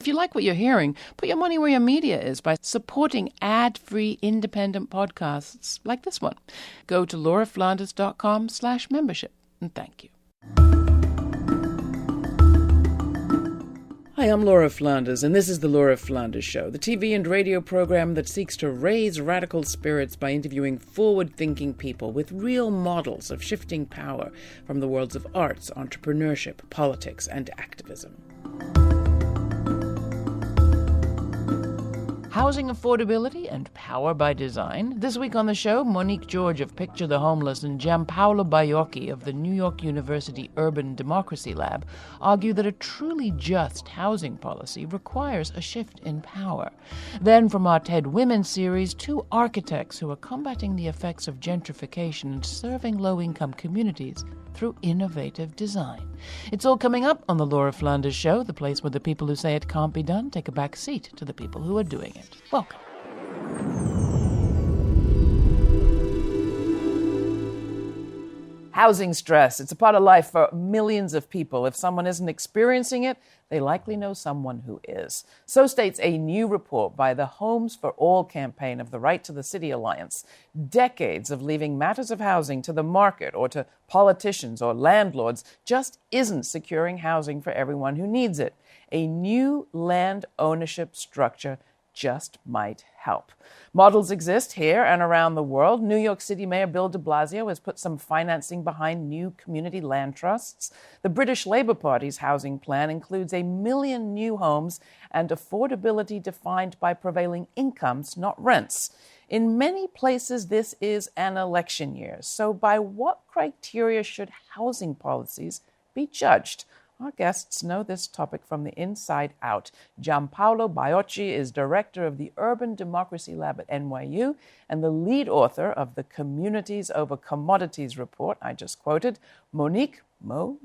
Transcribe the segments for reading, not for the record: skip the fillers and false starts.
If you like what you're hearing, put your money where your media is by supporting ad-free independent podcasts like this one. Go to lauraflanders.com/membership, and thank you. Hi, I'm Laura Flanders, and this is The Laura Flanders Show, the TV and radio program that seeks to raise radical spirits by interviewing forward-thinking people with real models of shifting power from the worlds of arts, entrepreneurship, politics, and activism. Housing affordability and power by design. This week on the show, Monique George of Picture the Homeless and Giampaolo Baiocchi of the New York University Urban Democracy Lab argue that a truly just housing policy requires a shift in power. Then from our TED Women series, two architects who are combating the effects of gentrification and serving low-income communities through innovative design. It's all coming up on the Laura Flanders Show, the place where the people who say it can't be done take a back seat to the people who are doing it. Welcome. Housing stress. It's a part of life for millions of people. If someone isn't experiencing it, they likely know someone who is. So states a new report by the Homes for All campaign of the Right to the City Alliance. Decades of leaving matters of housing to the market or to politicians or landlords just isn't securing housing for everyone who needs it. A new land ownership structure just might help. Models exist here and around the world. New York City Mayor Bill de Blasio has put some financing behind new community land trusts. The British Labour Party's housing plan includes 1 million new homes and affordability defined by prevailing incomes, not rents. In many places, this is an election year. So by what criteria should housing policies be judged? Our guests know this topic from the inside out. Giampaolo Baiocchi is director of the Urban Democracy Lab at NYU and the lead author of the Communities over Commodities report I just quoted. Monique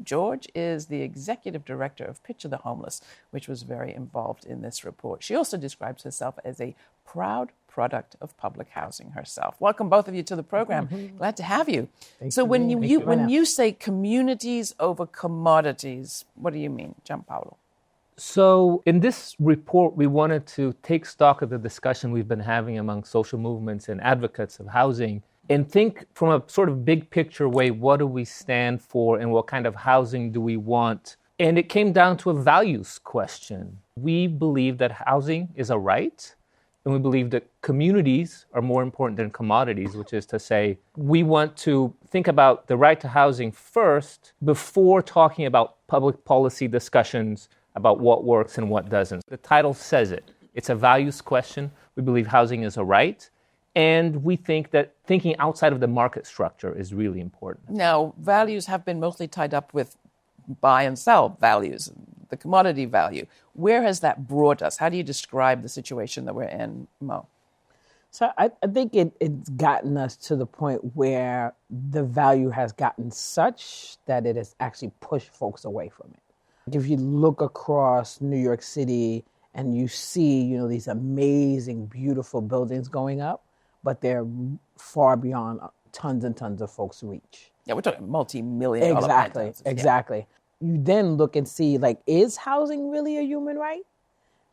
George is the executive director of Picture the Homeless, which was very involved in this report. She also describes herself as a proud product of public housing herself. Welcome, both of you, to the program. Mm-hmm. Glad to have you. Thanks so when you say communities over commodities, what do you mean, Giampaolo? So in this report, we wanted to take stock of the discussion we've been having among social movements and advocates of housing and think from a sort of big picture way, what do we stand for and what kind of housing do we want? And it came down to a values question. We believe that housing is a right, and we believe that communities are more important than commodities, which is to say, we want to think about the right to housing first before talking about public policy discussions about what works and what doesn't. The title says it. It's a values question. We believe housing is a right. And we think that thinking outside of the market structure is really important. Now, values have been mostly tied up with buy and sell values, the commodity value. Where has that brought us? How do you describe the situation that we're in, Mo? So I think it's gotten us to the point where the value has gotten such that it has actually pushed folks away from it. If you look across New York City and you see, these amazing, beautiful buildings going up, but they're far beyond tons and tons of folks' reach. Yeah, we're talking multi-million dollar Exactly. Yeah. You then look and see, is housing really a human right?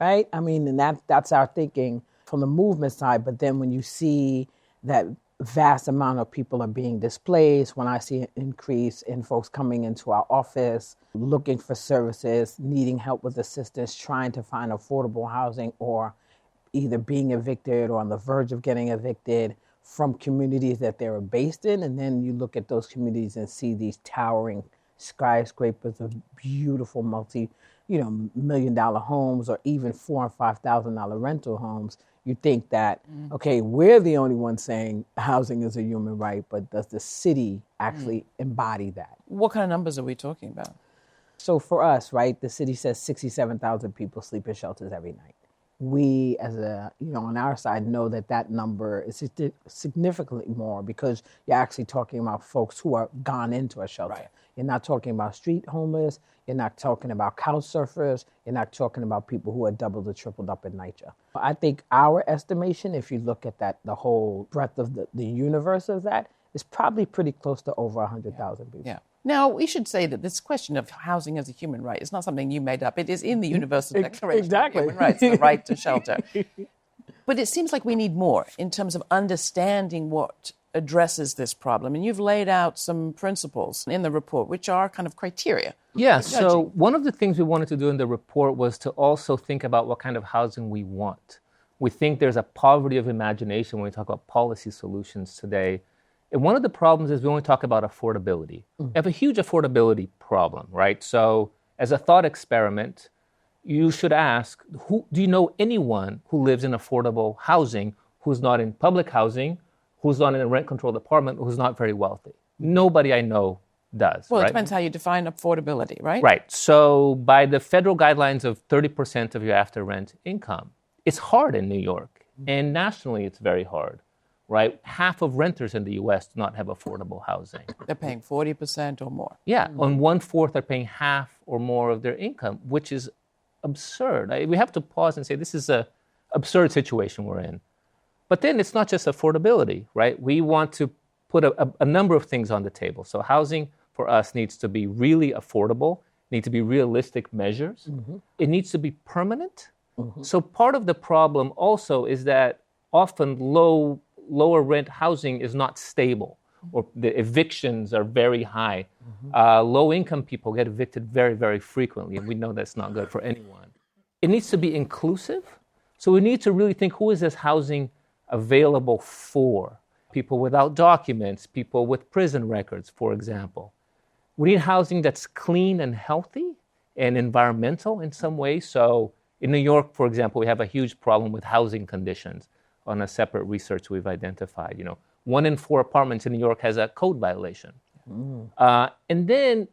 Right? I mean, and that's our thinking from the movement side. But then when you see that vast amount of people are being displaced, when I see an increase in folks coming into our office, looking for services, needing help with assistance, trying to find affordable housing, or either being evicted or on the verge of getting evicted from communities that they were based in. And then you look at those communities and see these towering skyscrapers of beautiful multi-million-dollar homes, or even $4,000 and $5,000 rental homes. You think that, okay, we're the only ones saying housing is a human right, but does the city actually embody that? What kind of numbers are we talking about? So for us, right, the city says 67,000 people sleep in shelters every night. We, as on our side, know that number is significantly more, because you're actually talking about folks who are gone into a shelter. Right. You're not talking about street homeless. You're not talking about couch surfers. You're not talking about people who are doubled or tripled up in NYCHA. I think our estimation, if you look at the whole breadth of the universe of that, is probably pretty close to over 100,000 people. Yeah. Now, we should say that this question of housing as a human right is not something you made up. It is in the Universal Declaration of Human Rights, the right to shelter. But it seems like we need more in terms of understanding what addresses this problem. And you've laid out some principles in the report, which are kind of criteria. Yeah, so one of the things we wanted to do in the report was to also think about what kind of housing we want. We think there's a poverty of imagination when we talk about policy solutions today. And one of the problems is we only talk about affordability. We have a huge affordability problem, right? So as a thought experiment, you should ask, do you know anyone who lives in affordable housing who's not in public housing, who's not in a rent-controlled apartment, who's not very wealthy? Nobody I know does. Well, right? It depends how you define affordability, right? Right. So by the federal guidelines of 30% of your after-rent income, it's hard in New York. And nationally, it's very hard. Right? Half of renters in the U.S. do not have affordable housing. They're paying 40% or more. Yeah, on 1/4 are paying half or more of their income, which is absurd. We have to pause and say this is an absurd situation we're in. But then it's not just affordability, right? We want to put a number of things on the table. So housing for us needs to be really affordable, need to be realistic measures. It needs to be permanent. So part of the problem also is that often lower rent housing is not stable, or the evictions are very high. Low-income people get evicted very, very frequently, and we know that's not good for anyone. It needs to be inclusive, so we need to really think, who is this housing available for? People without documents, people with prison records, for example. We need housing that's clean and healthy and environmental in some way. So in New York, for example, we have a huge problem with housing conditions. On a separate research we've identified. 1 in 4 apartments in New York has a code violation. And then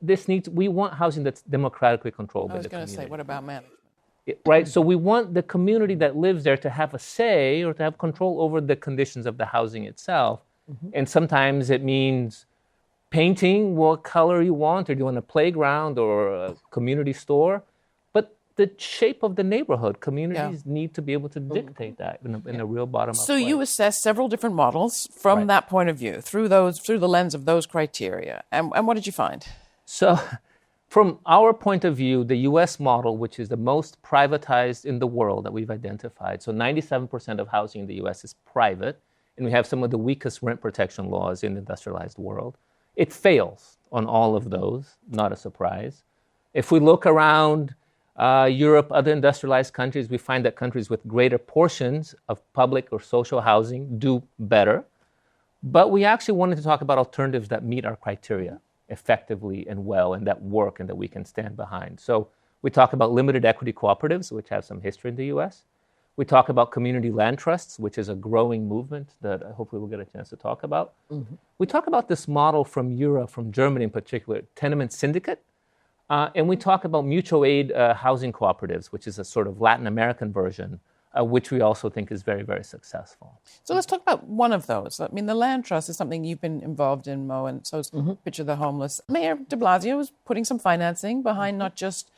we want housing that's democratically controlled by the community. I was going to say, what about management? Right, so we want the community that lives there to have a say or to have control over the conditions of the housing itself. And sometimes it means painting what color you want, or do you want a playground or a community store? The shape of the neighborhood, communities need to be able to dictate that in a real bottom-up So way. you assess several different models from that point of view, through the lens of those criteria. And what did you find? So from our point of view, the U.S. model, which is the most privatized in the world that we've identified, so 97% of housing in the U.S. is private, and we have some of the weakest rent protection laws in the industrialized world. It fails on all of those, not a surprise. If we look around Europe, other industrialized countries, we find that countries with greater portions of public or social housing do better. But we actually wanted to talk about alternatives that meet our criteria effectively and well, and that work and that we can stand behind. So we talk about limited equity cooperatives, which have some history in the U.S. We talk about community land trusts, which is a growing movement that hopefully we'll get a chance to talk about. We talk about this model from Europe, from Germany in particular, tenement syndicate. And we talk about mutual aid housing cooperatives, which is a sort of Latin American version, which we also think is very, very successful. So let's talk about one of those. I mean, the land trust is something you've been involved in, Mo, and so is Picture the Homeless. Mayor de Blasio was putting some financing behind not just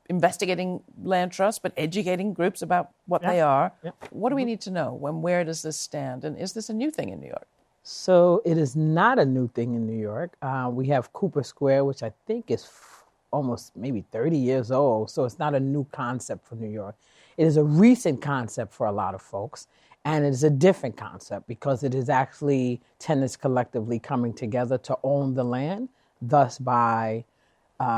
investigating land trusts, but educating groups about what they are. What do we need to know? Where does this stand? And is this a new thing in New York? So it is not a new thing in New York. We have Cooper Square, which I think is almost maybe 30 years old, so it's not a new concept for New York. It is a recent concept for a lot of folks, and it is a different concept because it is actually tenants collectively coming together to own the land, thus by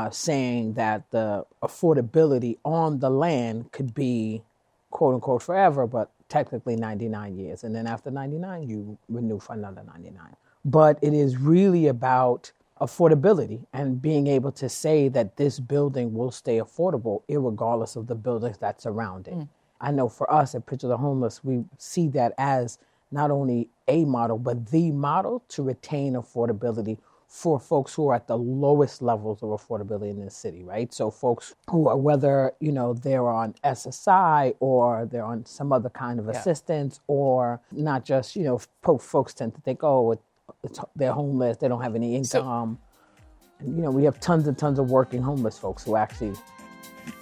saying that the affordability on the land could be, quote unquote, forever, but technically 99 years. And then after 99, you renew for another 99. But it is really about affordability and being able to say that this building will stay affordable irregardless of the buildings that surround it. I know for us at Picture the Homeless, we see that as not only a model, but the model to retain affordability for folks who are at the lowest levels of affordability in this city, right? So folks who are, whether, they're on SSI or they're on some other kind of assistance, or not just, folks tend to think, they're homeless, they don't have any income. We have tons and tons of working homeless folks who actually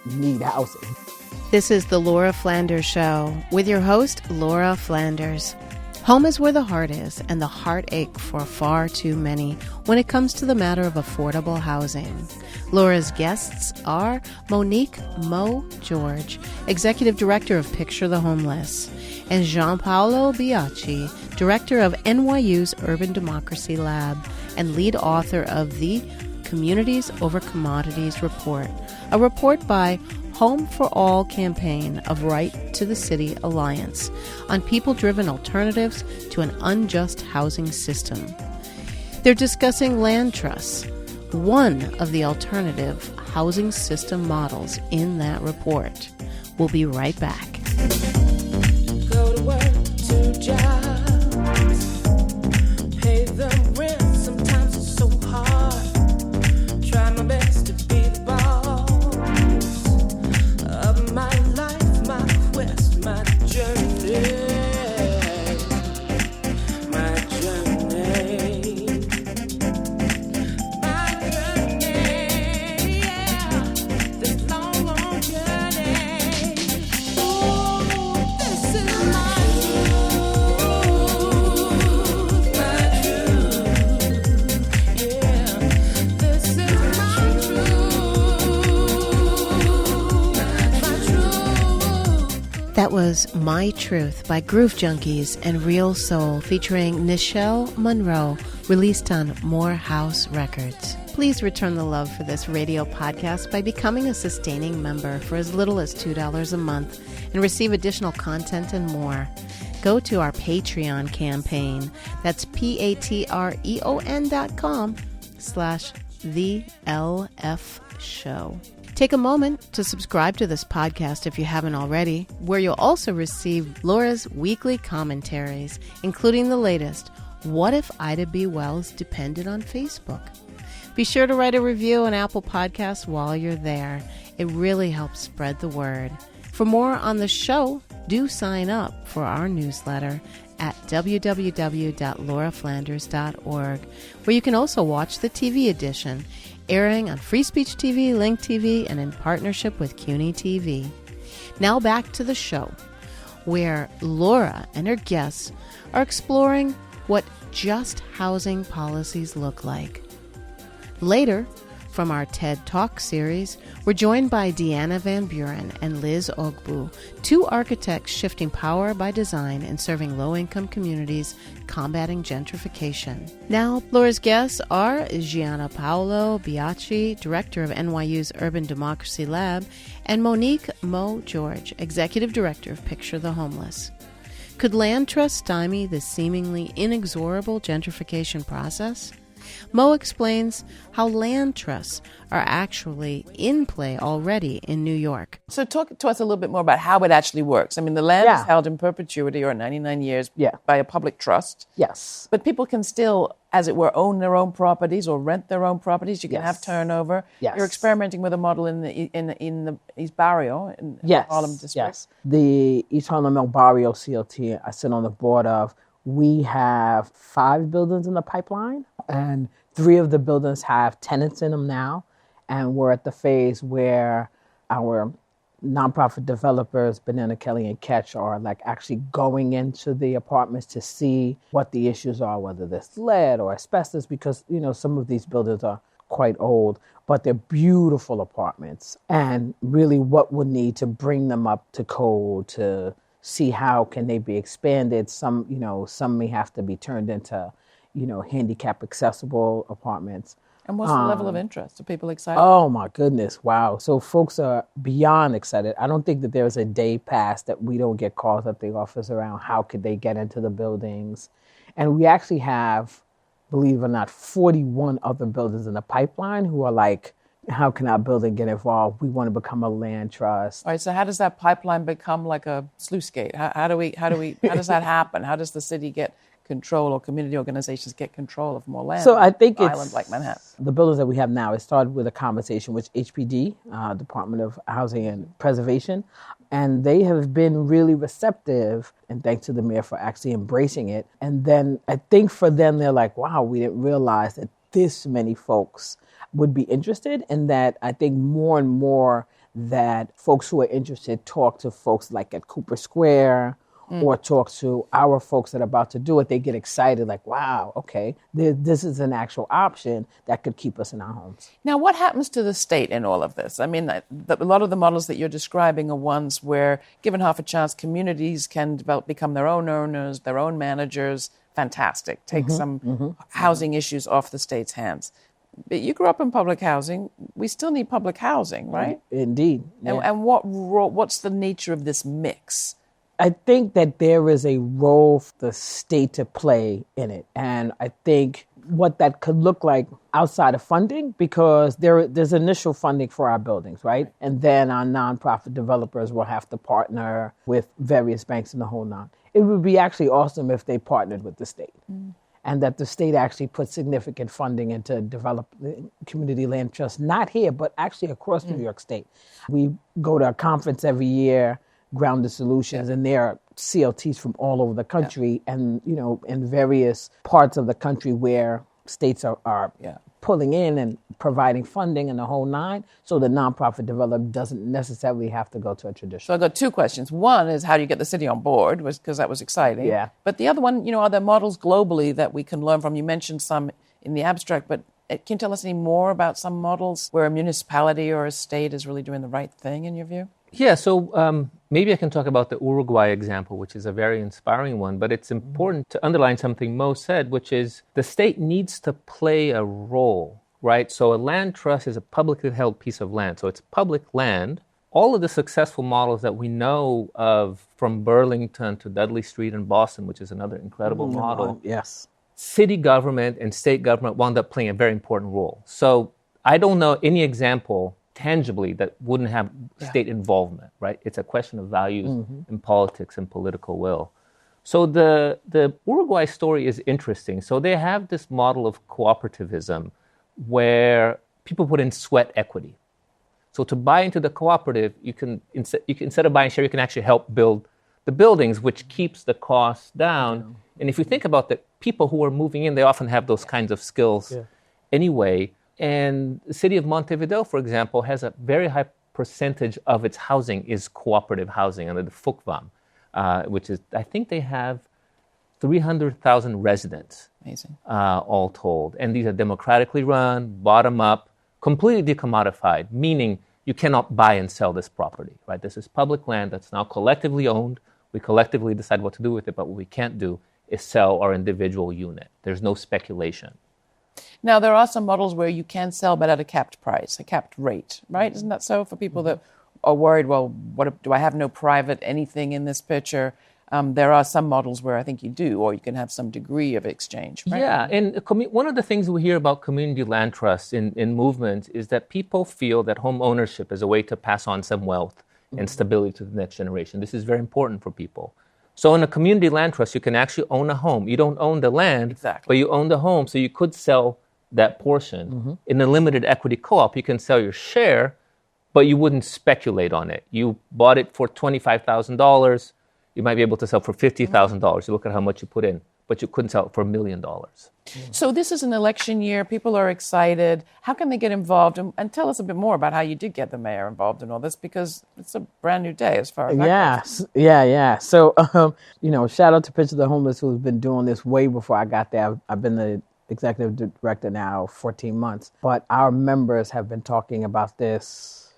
need housing. This is the Laura Flanders Show with your host, Laura Flanders. Home is where the heart is, and the heartache for far too many when it comes to the matter of affordable housing. Laura's guests are Monique Mo George, Executive Director of Picture the Homeless, and Gianpaolo Biaggi, Director of NYU's Urban Democracy Lab and lead author of the Communities Over Commodities report, a report by Home for All campaign of Right to the City Alliance on people-driven alternatives to an unjust housing system. They're discussing land trusts, one of the alternative housing system models in that report. We'll be right back. Go to work, 2 jobs, pay the rent, sometimes it's so hard, try my best to be the boss of my life, my quest, my journey, my journey, yeah, this long, long journey. Ooh, this is my truth, yeah, this is my truth. That was My Truth by Groove Junkies and Real Soul featuring Nichelle Monroe, released on Morehouse Records. Please return the love for this radio podcast by becoming a sustaining member for as little as $2 a month and receive additional content and more. Go to our Patreon campaign. That's patreon.com/TheLF Take a moment to subscribe to this podcast if you haven't already, where you'll also receive Laura's weekly commentaries, including the latest, What If Ida B. Wells Depended on Facebook? Be sure to write a review on Apple Podcasts while you're there. It really helps spread the word. For more on the show, do sign up for our newsletter at www.lauraflanders.org, where you can also watch the TV edition, airing on Free Speech TV, Link TV, and in partnership with CUNY TV. Now back to the show, where Laura and her guests are exploring what just housing policies look like. Later, from our TED Talk series, we're joined by Deanna Van Buren and Liz Ogbu, two architects shifting power by design and serving low-income communities, combating gentrification. Now, Laura's guests are Gianpaolo Biaggi, Director of NYU's Urban Democracy Lab, and Monique Mo George, Executive Director of Picture the Homeless. Could land trusts stymie the seemingly inexorable gentrification process? Mo explains how land trusts are actually in play already in New York. So talk to us a little bit more about how it actually works. I mean, the land is held in perpetuity, or 99 years, by a public trust. Yes. But people can still, as it were, own their own properties or rent their own properties. You can have turnover. Yes. You're experimenting with a model in the East Barrio, in the Harlem district. Yes. The East Harlem El Barrio CLT, I sit on the board of. We have 5 buildings in the pipeline, and 3 of the buildings have tenants in them now. And we're at the phase where our nonprofit developers, Banana Kelly and Catch, are like actually going into the apartments to see what the issues are, whether there's lead or asbestos, because, you know, some of these buildings are quite old, but they're beautiful apartments. And really what would need to bring them up to code to see how can they be expanded. Some may have to be turned into, handicap accessible apartments. And what's the level of interest? Are people excited? Oh my goodness, wow. So folks are beyond excited. I don't think that there's a day past that we don't get calls at the office around how could they get into the buildings. And we actually have, believe it or not, 41 other buildings in the pipeline who are like, how can our building get involved? We want to become a land trust. All right. So how does that pipeline become like a sluice gate? How does that happen? How does the city get control, or community organizations get control of more land? So I think it's island like Manhattan. The buildings that we have now, it started with a conversation with HPD, Department of Housing and Preservation, and they have been really receptive, and thanks to the mayor for actually embracing it. And then I think for them, they're like, wow, we didn't realize that this many folks would be interested, and that I think more and more that folks who are interested talk to folks like at Cooper Square or talk to our folks that are about to do it, they get excited like, wow, okay, this is an actual option that could keep us in our homes. Now, what happens to the state in all of this? I mean, a lot of the models that you're describing are ones where, given half a chance, communities can become their own owners, their own managers. Fantastic. Take some housing issues off the state's hands. But you grew up in public housing. We still need public housing, right? Indeed. Yeah. And what's the nature of this mix? I think that there is a role for the state to play in it. And I think what that could look like outside of funding, because there's initial funding for our buildings, right? And then our nonprofit developers will have to partner with various banks in the whole nine. It would be actually awesome if they partnered with the state. And that the state actually put significant funding into developing community land trusts, not here, but actually across New York State. We go to a conference every year, Grounded Solutions, and there are CLTs from all over the country and, in various parts of the country where states are pulling in and providing funding and the whole nine, so the nonprofit developer doesn't necessarily have to go to a traditional. So I've got two questions. One is, how do you get the city on board? Because that was exciting. Yeah. But the other one, are there models globally that we can learn from? You mentioned some in the abstract, but can you tell us any more about some models where a municipality or a state is really doing the right thing, in your view? Yeah, so maybe I can talk about the Uruguay example, which is a very inspiring one, but it's important to underline something Mo said, which is the state needs to play a role, right? So a land trust is a publicly held piece of land, so it's public land. All of the successful models that we know of, from Burlington to Dudley Street in Boston, which is another incredible model. Yes. City government and state government wound up playing a very important role. So I don't know any example tangibly that wouldn't have state involvement, right? It's a question of values in politics and political will. So the Uruguay story is interesting. So they have this model of cooperativism where people put in sweat equity. So to buy into the cooperative, you can instead of buying share, you can actually help build the buildings, which keeps the costs down. And if you think about the people who are moving in, they often have those kinds of skills anyway. And the city of Montevideo, for example, has a very high percentage of its housing is cooperative housing under the FUCVAM, which is, I think they have 300,000 residents. Amazing. All told. And these are democratically run, bottom up, completely decommodified, meaning you cannot buy and sell this property, right? This is public land that's now collectively owned. We collectively decide what to do with it, but what we can't do is sell our individual unit. There's no speculation. Now, there are some models where you can sell, but at a capped price, a capped rate, right? Isn't that so? For people that are worried, well, do I have no private anything in this picture? There are some models where I think you do, or you can have some degree of exchange, right? Yeah, and one of the things we hear about community land trusts in movements is that people feel that home ownership is a way to pass on some wealth and stability to the next generation. This is very important for people. So in a community land trust, you can actually own a home. You don't own the land, but you own the home, so you could sell that portion. In a limited equity co-op, you can sell your share, but you wouldn't speculate on it. You bought it for $25,000. You might be able to sell for $50,000. You look at how much you put in, but you couldn't sell it for $1 million. So this is an election year. People are excited. How can they get involved? And tell us a bit more about how you did get the mayor involved in all this, because it's a brand new day as far as that goes. Yeah. So, shout out to Picture the Homeless, who's been doing this way before I got there. I've been the executive director now 14 months. But our members have been talking about this,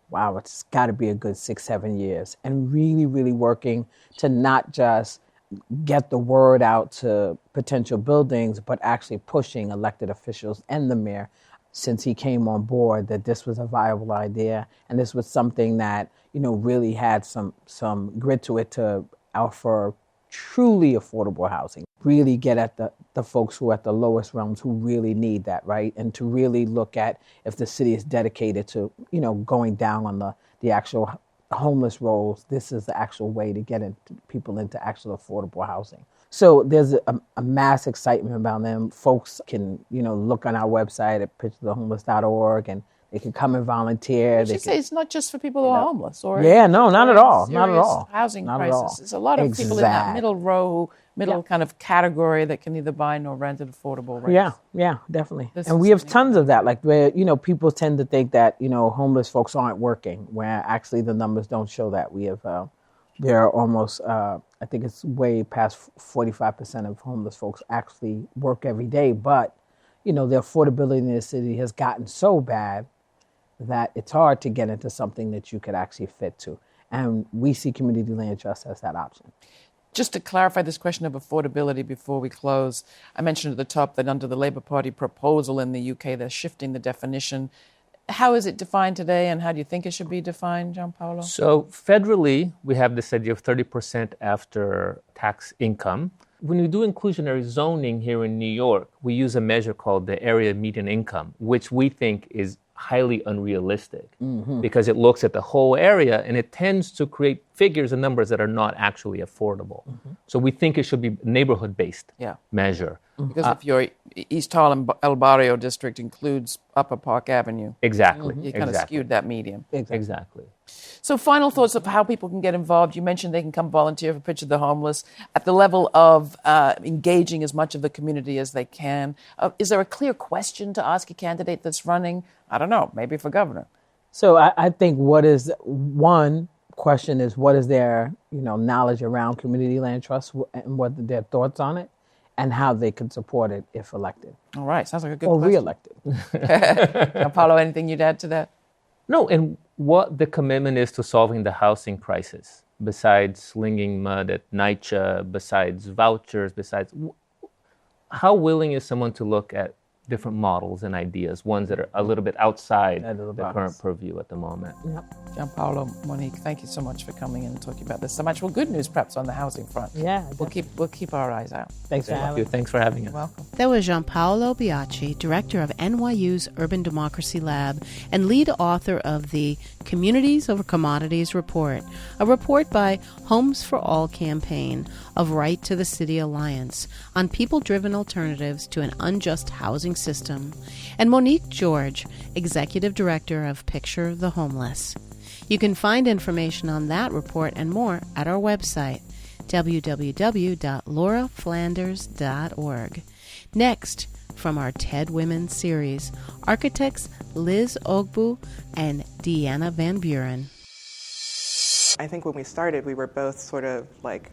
wow, it's got to be a good 6-7 years, and really, really working to not just get the word out to potential buildings, but actually pushing elected officials and the mayor, since he came on board, that this was a viable idea. And this was something that, really had some grit to it to offer truly affordable housing, really get at the folks who are at the lowest realms who really need that, right? And to really look at if the city is dedicated to, going down on the actual homeless rolls, this is the actual way to get people into actual affordable housing. So there's a mass excitement about them. Folks can, look on our website at picturethehomeless.org, and they can come and volunteer. You should say it's not just for people who are homeless, or not at all. Not at all. Housing not crisis. At all. There's a lot of people in that middle kind of category that can neither buy nor rent at affordable rates. Yeah, definitely. And we have tons of that, like where, people tend to think that, homeless folks aren't working, where actually the numbers don't show that. We have, there are almost I think it's way past 45% of homeless folks actually work every day. But, the affordability in the city has gotten so bad that it's hard to get into something that you could actually fit to. And we see community land trust as that option. Just to clarify this question of affordability before we close, I mentioned at the top that under the Labour Party proposal in the UK, they're shifting the definition. How is it defined today, and how do you think it should be defined, Gianpaolo? So federally, we have this idea of 30% after tax income. When we do inclusionary zoning here in New York, we use a measure called the area median income, which we think is highly unrealistic because it looks at the whole area and it tends to create figures and numbers that are not actually affordable. So we think it should be neighborhood-based measure. Because if your East Harlem El Barrio district includes Upper Park Avenue, Exactly. you kind of skewed that median. Exactly. So final thoughts of how people can get involved. You mentioned they can come volunteer for Picture the Homeless at the level of engaging as much of the community as they can. Is there a clear question to ask a candidate that's running? I don't know, maybe for governor. So I think one question is what is their knowledge around community land trust and what are their thoughts on it and how they could support it if elected. All right, sounds like a good or question. re-elected. Gianpaolo, anything you'd add to that? No, and what the commitment is to solving the housing crisis, besides slinging mud at NYCHA, besides vouchers, besides how willing is someone to look at different models and ideas, ones that are a little bit outside the current purview at the moment. Gianpaolo, Monique, thank you so much for coming in and talking about this so much. Well, good news perhaps on the housing front. Yeah. We'll keep our eyes out. Thanks for having us. Thanks for having us. You're welcome. That was Gianpaolo Biaggi, director of NYU's Urban Democracy Lab and lead author of the Communities Over Commodities report, a report by Homes for All campaign of Right to the City Alliance on people-driven alternatives to an unjust housing system, and Monique George, executive director of Picture the Homeless. You can find information on that report and more at our website, www.lauraflanders.org. Next, from our TED Women series, architects Liz Ogbu and Deanna Van Buren. I think when we started, we were both sort of like,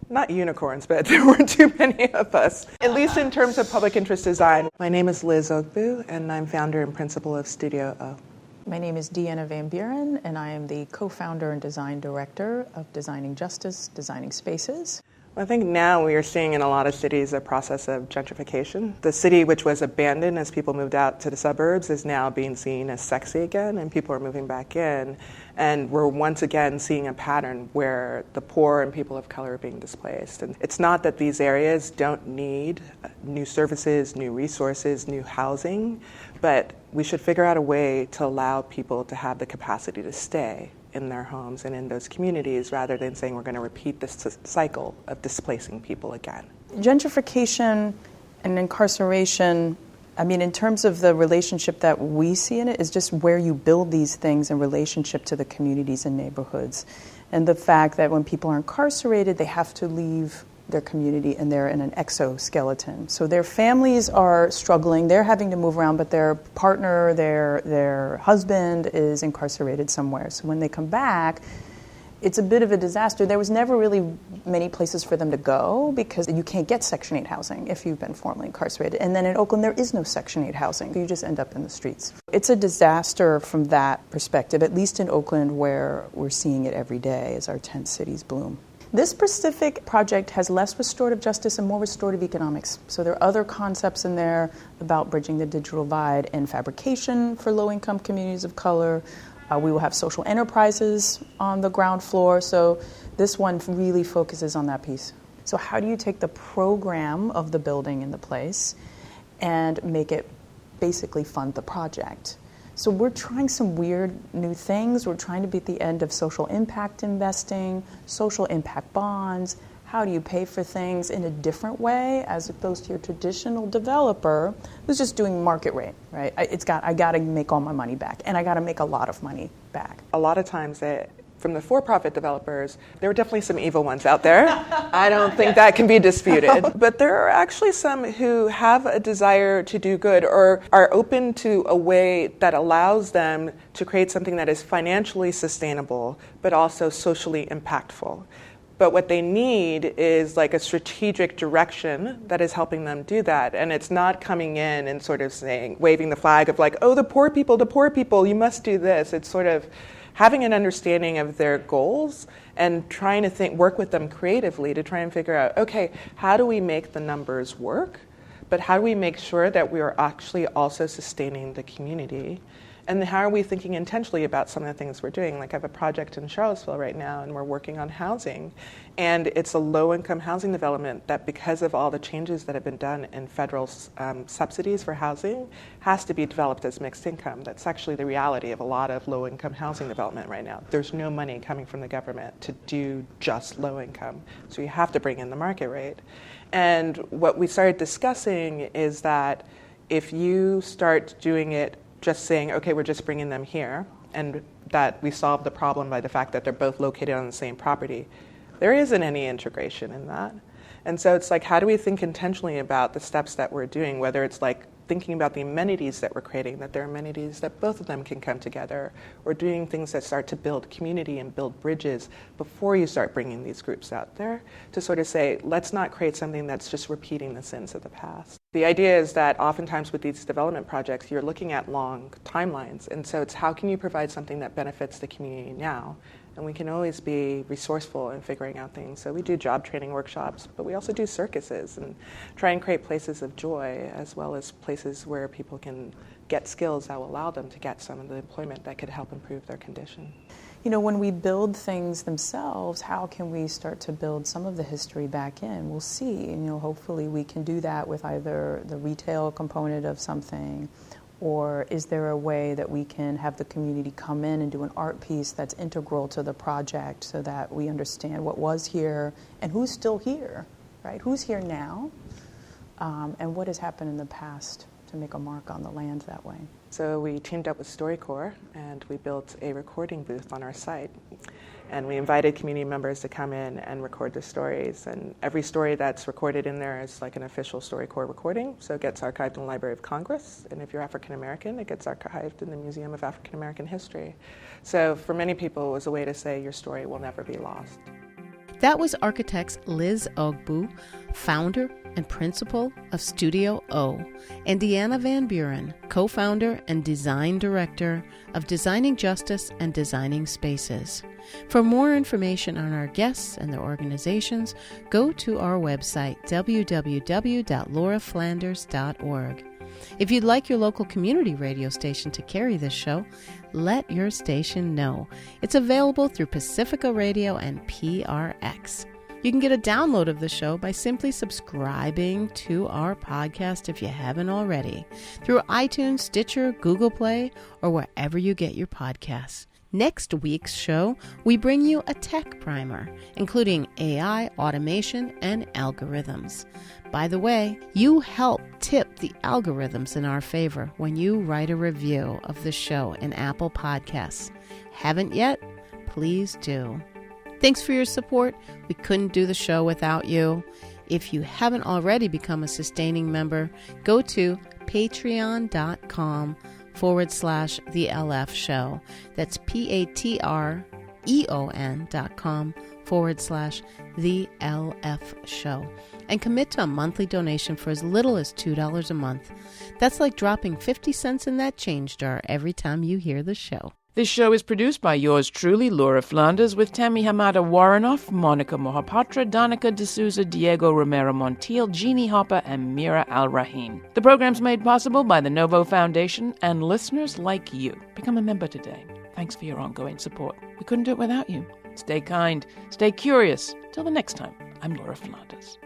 not unicorns, but there weren't too many of us, at least in terms of public interest design. My name is Liz Ogbu, and I'm founder and principal of Studio O. My name is Deanna Van Buren, and I am the co-founder and design director of Designing Justice, Designing Spaces. I think now we are seeing in a lot of cities a process of gentrification. The city, which was abandoned as people moved out to the suburbs, is now being seen as sexy again, and people are moving back in. And we're once again seeing a pattern where the poor and people of color are being displaced. And it's not that these areas don't need new services, new resources, new housing, but we should figure out a way to allow people to have the capacity to stay in their homes and in those communities rather than saying we're going to repeat this cycle of displacing people again. Gentrification and incarceration, I mean, in terms of the relationship that we see in it, is just where you build these things in relationship to the communities and neighborhoods. And the fact that when people are incarcerated, they have to leave their community and they're in an exoskeleton. So their families are struggling, they're having to move around, but their partner, their husband is incarcerated somewhere. So when they come back, it's a bit of a disaster. There was never really many places for them to go because you can't get Section 8 housing if you've been formerly incarcerated. And then in Oakland, there is no Section 8 housing. You just end up in the streets. It's a disaster from that perspective, at least in Oakland where we're seeing it every day as our tent cities bloom. This specific project has less restorative justice and more restorative economics. So there are other concepts in there about bridging the digital divide and fabrication for low-income communities of color. We will have social enterprises on the ground floor. So this one really focuses on that piece. So how do you take the program of the building in the place and make it basically fund the project? So we're trying some weird new things. We're trying to be at the end of social impact investing, social impact bonds. How do you pay for things in a different way as opposed to your traditional developer who's just doing market rate, right? I got to make all my money back, and I got to make a lot of money back. A lot of times from the for-profit developers, there are definitely some evil ones out there. I don't think that can be disputed. But there are actually some who have a desire to do good or are open to a way that allows them to create something that is financially sustainable, but also socially impactful. But what they need is like a strategic direction that is helping them do that. And it's not coming in and sort of saying, waving the flag of like, oh, the poor people, you must do this. It's sort of having an understanding of their goals and trying to work with them creatively to try and figure out, okay, how do we make the numbers work? But how do we make sure that we are actually also sustaining the community? And how are we thinking intentionally about some of the things we're doing? Like I have a project in Charlottesville right now, and we're working on housing. And it's a low-income housing development that, because of all the changes that have been done in federal subsidies for housing, has to be developed as mixed income. That's actually the reality of a lot of low-income housing development right now. There's no money coming from the government to do just low income. So you have to bring in the market rate. And what we started discussing is that if you start doing it just saying, okay, we're just bringing them here, and that we solve the problem by the fact that they're both located on the same property, there isn't any integration in that. And so it's like, how do we think intentionally about the steps that we're doing, whether it's like thinking about the amenities that we're creating, that there are amenities that both of them can come together, or doing things that start to build community and build bridges before you start bringing these groups out there, to sort of say, let's not create something that's just repeating the sins of the past. The idea is that oftentimes with these development projects, you're looking at long timelines, and so it's how can you provide something that benefits the community now? And we can always be resourceful in figuring out things. So we do job training workshops, but we also do circuses and try and create places of joy, as well as places where people can get skills that will allow them to get some of the employment that could help improve their condition. You know, when we build things themselves, how can we start to build some of the history back in? We'll see. You know, hopefully we can do that with either the retail component of something, or is there a way that we can have the community come in and do an art piece that's integral to the project so that we understand what was here and who's still here, right? Who's here now, and what has happened in the past to make a mark on the land that way. So we teamed up with StoryCorps, and we built a recording booth on our site. And we invited community members to come in and record the stories. And every story that's recorded in there is like an official StoryCorps recording. So it gets archived in the Library of Congress. And if you're African American, it gets archived in the Museum of African American History. So for many people, it was a way to say your story will never be lost. That was architects Liz Ogbu, founder and principal of Studio O, and Deanna Van Buren, co-founder and design director of Designing Justice and Designing Spaces. For more information on our guests and their organizations, go to our website, www.lauraflanders.org. If you'd like your local community radio station to carry this show, let your station know. It's available through Pacifica Radio and PRX. You can get a download of the show by simply subscribing to our podcast if you haven't already, through iTunes, Stitcher, Google Play, or wherever you get your podcasts. Next week's show, we bring you a tech primer, including AI, automation, and algorithms. By the way, you help tip the algorithms in our favor when you write a review of the show in Apple Podcasts. Haven't yet? Please do. Thanks for your support. We couldn't do the show without you. If you haven't already become a sustaining member, go to patreon.com/The LF Show. That's patreon.com/The LF Show. And commit to a monthly donation for as little as $2 a month. That's like dropping 50 cents in that change jar every time you hear the show. This show is produced by yours truly, Laura Flanders, with Tammy Hamada Warrenoff, Monica Mohapatra, Danica D'Souza, Diego Romero Montiel, Jeannie Hopper, and Mira Al-Rahim. The program's made possible by the Novo Foundation and listeners like you. Become a member today. Thanks for your ongoing support. We couldn't do it without you. Stay kind, stay curious. Till the next time, I'm Laura Flanders.